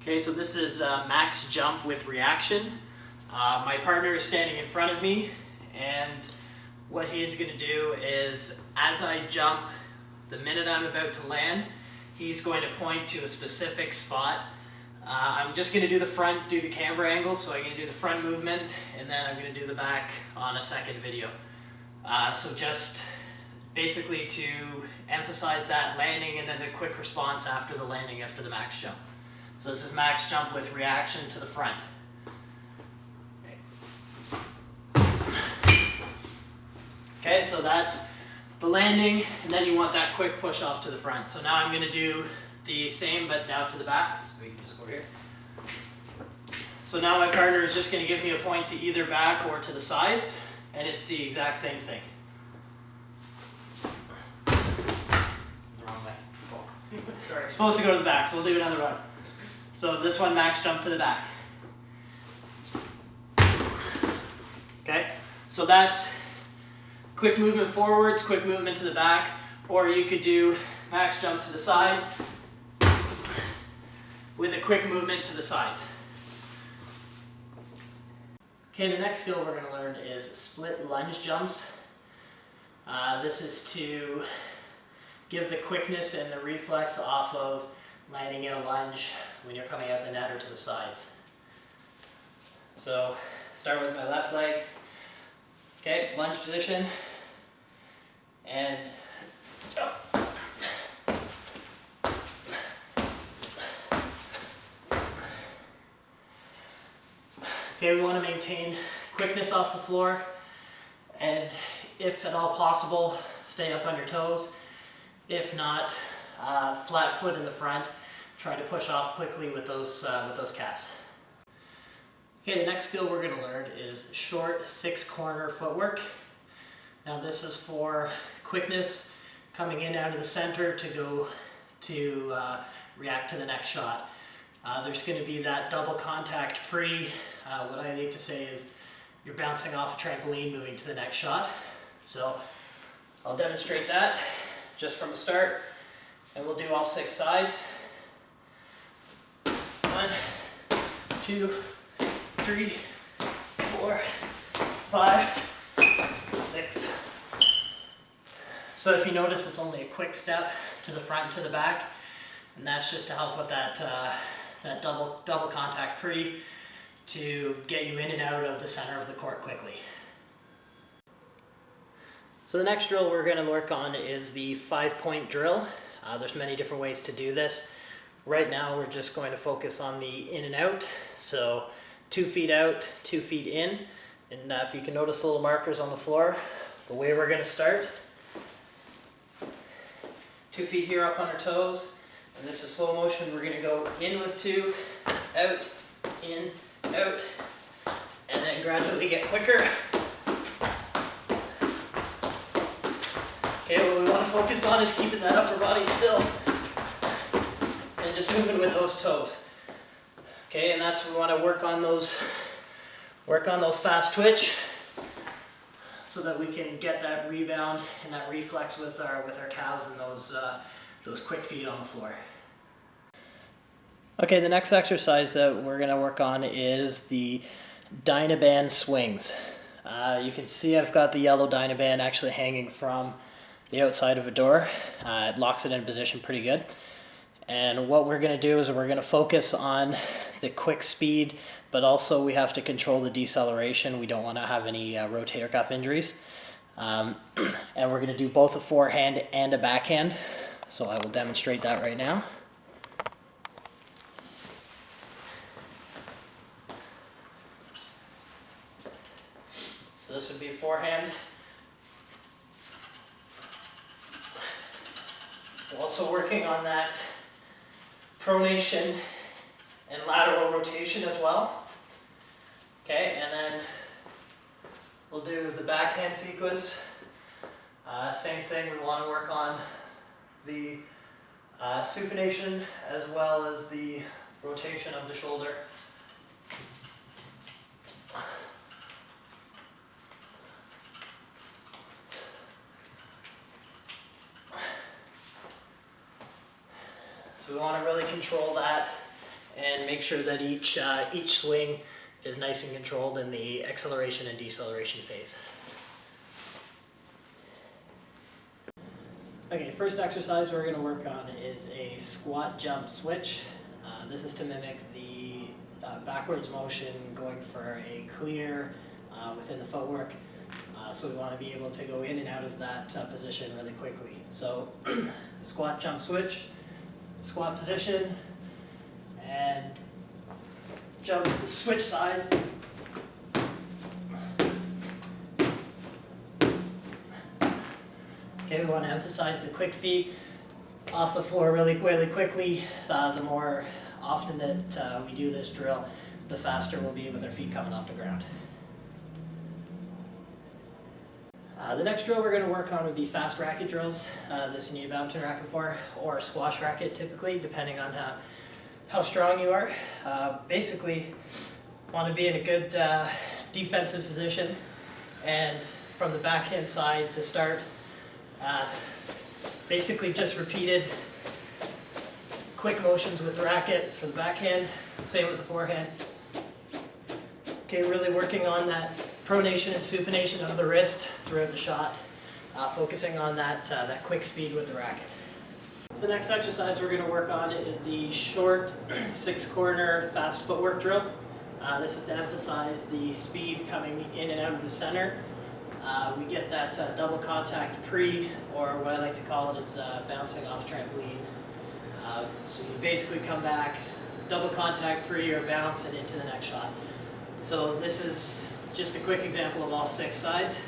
Okay, so this is max jump with reaction. My partner is standing in front of me, and what he's going to do is, as I jump, the minute I'm about to land, he's going to point to a specific spot. I'm just going to do the front, do the camera angle, so I'm going to do the front movement, and then I'm going to do the back on a second video. So just basically to emphasize that landing and then the quick response after the landing, after the max jump. So this is max jump with reaction to the front. Okay, so that's the landing, and then you want that quick push off to the front. So now I'm going to do the same, but now to the back. So we can just go here. So now my partner is just going to give me a point to either back or to the sides, and it's the exact same thing. The wrong way. Cool. It's supposed to go to the back, so we'll do another one. So this one, max jump to the back. Okay, so that's quick movement forwards, quick movement to the back, or you could do max jump to the side with a quick movement to the sides. Okay, the next skill we're going to learn is split lunge jumps. This is to give the quickness and the reflex off of landing in a lunge when you're coming out the net or to the sides. So start with my left leg. Okay, lunge position, and jump. Okay, we want to maintain quickness off the floor, and if at all possible, stay up on your toes. If not, flat foot in the front. Try to push off quickly with those calves. Okay, the next skill we're going to learn is short 6-corner footwork. Now this is for quickness, coming in out of the center to go to react to the next shot. There's going to be that double contact pre. What I like to say is you're bouncing off a trampoline moving to the next shot. So I'll demonstrate that just from the start, and we'll do all 6 sides. 1, 2, 3, 4, 5, 6. So if you notice, it's only a quick step to the front and to the back, and that's just to help with that that double contact pre to get you in and out of the center of the court quickly. So the next drill we're going to work on is the 5-point drill. There's many different ways to do this. Right now we're just going to focus on the in and out. So 2 feet out, 2 feet in. And if you can notice the little markers on the floor, the way we're going to start. 2 feet here up on our toes. And this is slow motion. We're going to go in with 2, out, in, out, and then gradually get quicker. Okay, what we want to focus on is keeping that upper body still and just moving with those toes. Okay, and that's what we want to work on those fast twitch so that we can get that rebound and that reflex with our calves and those quick feet on the floor. Okay, the next exercise that we're going to work on is the Dynaband swings. You can see I've got the yellow Dynaband actually hanging from the outside of a door. It locks it in position pretty good. And what we're going to do is we're going to focus on the quick speed, but also we have to control the deceleration. We don't want to have any rotator cuff injuries. And we're going to do both a forehand and a backhand. So I will demonstrate that right now. So this would be forehand. We're also working on that pronation and lateral rotation as well. Okay, and then we'll do the backhand sequence. Same thing, we want to work on the supination as well as the rotation of the shoulder. So we want to really control that and make sure that each swing is nice and controlled in the acceleration and deceleration phase. Okay, first exercise we're going to work on is a squat jump switch. This is to mimic the backwards motion going for a clear within the footwork. So we want to be able to go in and out of that position really quickly. So squat jump switch, squat position, and jump switch sides. Okay, we want to emphasize the quick feet off the floor really quickly. The more often that we do this drill, the faster we'll be with our feet coming off the ground. The next drill we're going to work on would be fast racket drills. This you need a badminton racket for, or a squash racket typically, depending on how strong you are. Basically, want to be in a good defensive position, and from the backhand side to start, basically just repeated quick motions with the racket for the backhand, same with the forehand. Okay, really working on that pronation and supination of the wrist throughout the shot, focusing on that quick speed with the racket. So the next exercise we're going to work on is the short 6-corner fast footwork drill. This is to emphasize the speed coming in and out of the center. We get that double contact pre, or what I like to call it is bouncing off trampoline. So you basically come back, double contact pre or bounce and into the next shot. So this is just a quick example of all 6 sides.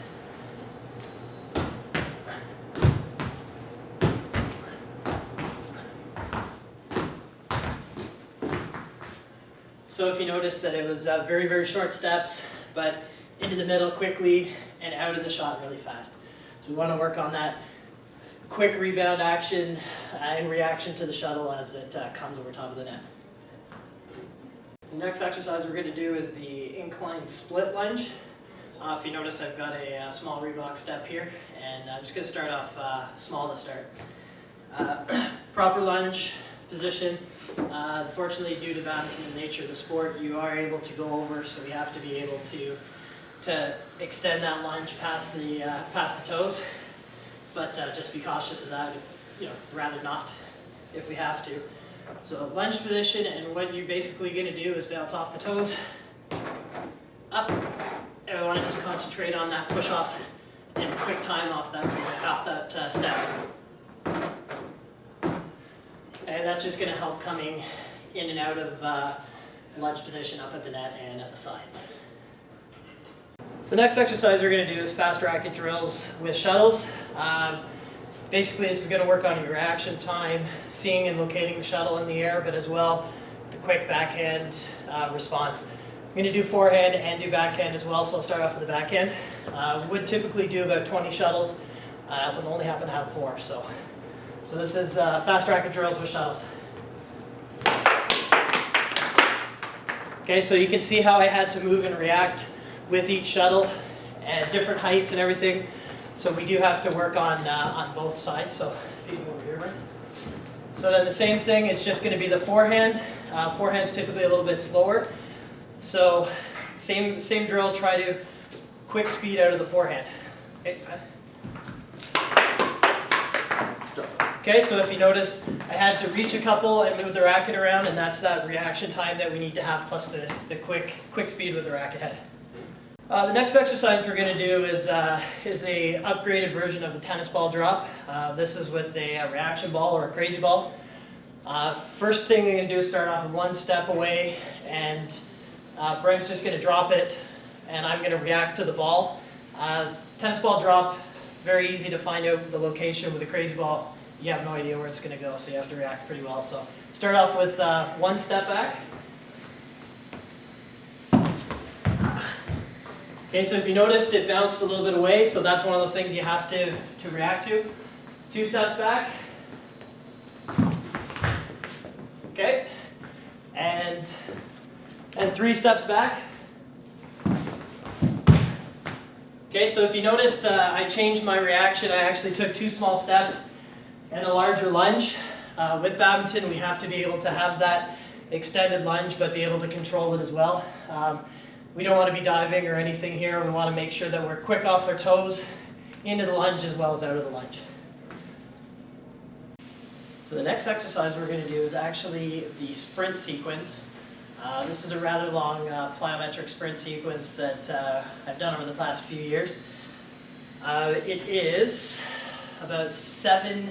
So if you notice that it was very short steps, but into the middle quickly and out of the shot really fast. So we want to work on that quick rebound action in reaction to the shuttle as it comes over top of the net. The next exercise we're going to do is the incline split lunge. If you notice, I've got a small Reebok step here, and I'm just going to start off small to start. Proper lunge position. Unfortunately, due to badminton and the nature of the sport, you are able to go over, so we have to be able to extend that lunge past the toes. But just be cautious of that. Rather not if we have to. So lunge position, and what you're basically going to do is bounce off the toes, up, and we want to just concentrate on that push off and quick time off that step. And that's just going to help coming in and out of lunge position up at the net and at the sides. So the next exercise we're going to do is fast racket drills with shuttles. Basically, this is going to work on your reaction time, seeing and locating the shuttle in the air, but as well the quick backhand response. I'm going to do forehand and do backhand as well, so I'll start off with the backhand. Would typically do about 20 shuttles, but only happen to have 4. So this is fast racket drills with shuttles. Okay, so you can see how I had to move and react with each shuttle at different heights and everything. So we do have to work on both sides. So feed them over here, right? So then the same thing, it's just going to be the forehand. Forehand's typically a little bit slower. So same drill, try to quick speed out of the forehand. Okay, so if you noticed, I had to reach a couple and move the racket around, and that's that reaction time that we need to have, plus the quick speed with the racket head. The next exercise we're going to do is a upgraded version of the tennis ball drop. This is with a reaction ball or a crazy ball. First thing we're going to do is start off with 1 step away, and Brent's just going to drop it, and I'm going to react to the ball. Tennis ball drop, very easy to find out the location. With a crazy ball, you have no idea where it's going to go, so you have to react pretty well. So start off with 1 step back. Okay, so if you noticed, it bounced a little bit away, so that's one of those things you have to react to. 2 steps back. Okay, and 3 steps back. Okay, so if you noticed, I changed my reaction. I actually took 2 small steps and a larger lunge. With badminton, we have to be able to have that extended lunge, but be able to control it as well. We don't want to be diving or anything here. We want to make sure that we're quick off our toes into the lunge as well as out of the lunge. So the next exercise we're going to do is actually the sprint sequence. This is a rather long plyometric sprint sequence that I've done over the past few years. It is about seven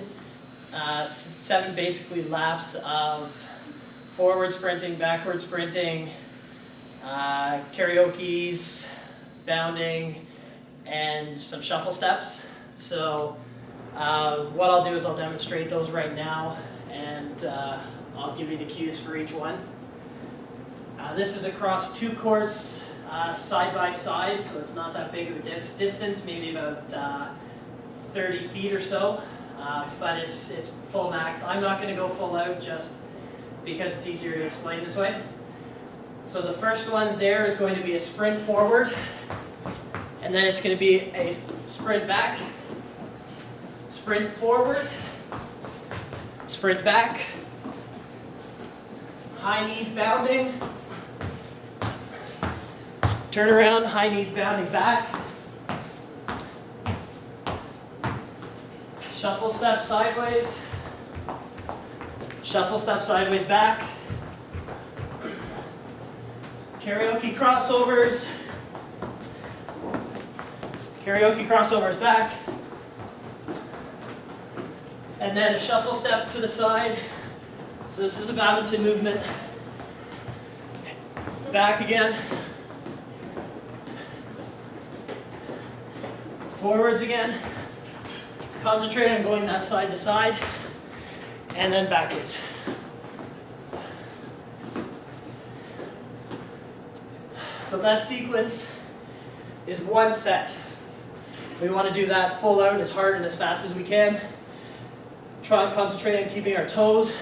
basically laps of forward sprinting, backward sprinting, karaokes, bounding, and some shuffle steps. So what I'll do is I'll demonstrate those right now, and I'll give you the cues for each one. This is across 2 courts side by side, so it's not that big of a distance, maybe about 30 feet or so, but it's full max. I'm not going to go full out just because it's easier to explain this way. So the first one there is going to be a sprint forward, and then it's going to be a sprint back, sprint forward, sprint back, high knees bounding, turn around, high knees bounding back, shuffle step sideways, shuffle step sideways back, karaoke crossovers, karaoke crossovers back, and then a shuffle step to the side. So this is a badminton movement. Back again. Forwards again. Concentrate on going that side to side. And then backwards. So that sequence is 1 set. We want to do that full out as hard and as fast as we can. Try and concentrate on keeping our toes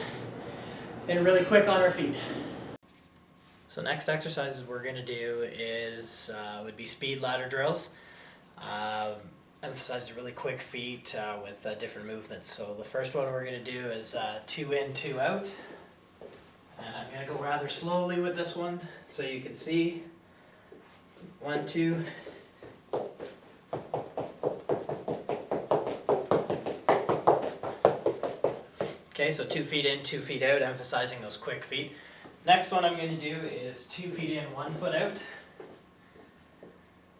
and really quick on our feet. So next exercises we're going to do is would be speed ladder drills. Emphasize really quick feet with different movements. So the first one we're going to do is 2 in, 2 out. And I'm going to go rather slowly with this one so you can see. 1, 2. Okay, so 2 feet in, 2 feet out, emphasizing those quick feet. Next one I'm going to do is 2 feet in, 1 foot out.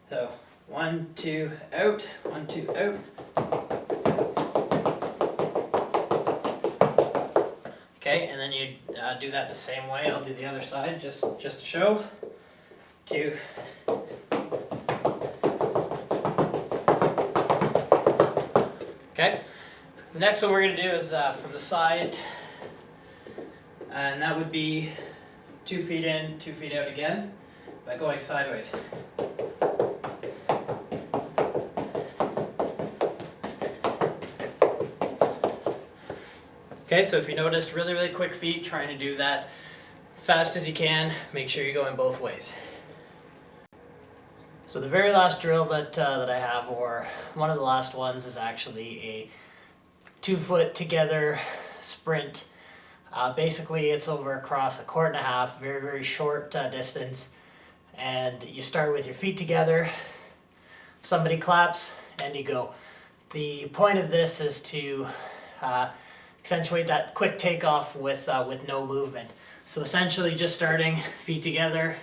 So 1, 2, out, 1, 2, out. Okay, and then you do that the same way. I'll do the other side just to show. 2. Okay. The next one we're going to do is from the side, and that would be 2 feet in, 2 feet out again, by going sideways. Okay, so if you noticed, really quick feet, trying to do that fast as you can. Make sure you're going both ways. So the very last drill that I have, or one of the last ones, is actually a 2 foot together sprint. Basically it's over across a court and a half, very short distance, and you start with your feet together, somebody claps, and you go. The point of this is to accentuate that quick takeoff with no movement. So essentially just starting, feet together,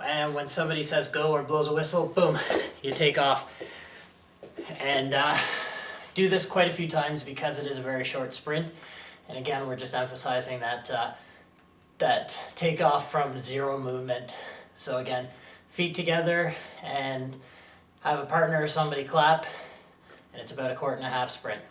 and when somebody says go or blows a whistle, boom, you take off. And do this quite a few times because it is a very short sprint. And again, we're just emphasizing that takeoff from 0 movement. So again, feet together and have a partner or somebody clap, and it's about a court and a half sprint.